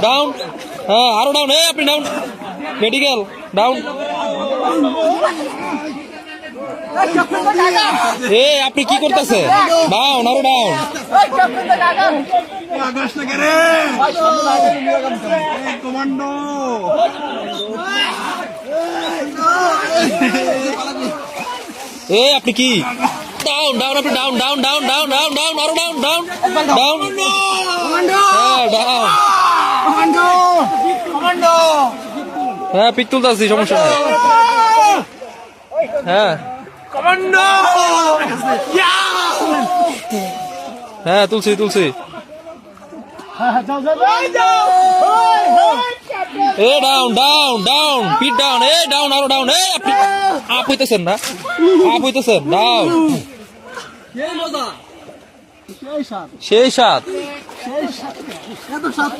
Down. হ্যাঁ আরো down. আপনি ডাউন। Medical down. আপনি কি করতেছে? ডাউন আরো ডাউন। কমান্ডো আপনি কি? Down down. আপনি down down down down down down আরো ডাউন ডাউন ডাউন। হ্যাঁ ডাউন। হ্যাঁ পিক তুলতেছি, সমস্যা নেই। হ্যাঁ হ্যাঁ তুলছি তুলছি। ডাউন ডাউন ডাউন পিট ডাউন। ডাউন আরো ডাউন। আপনি আপ হইতেছেন না? আপ হইতেছেন। ডাউন। সেই সাত।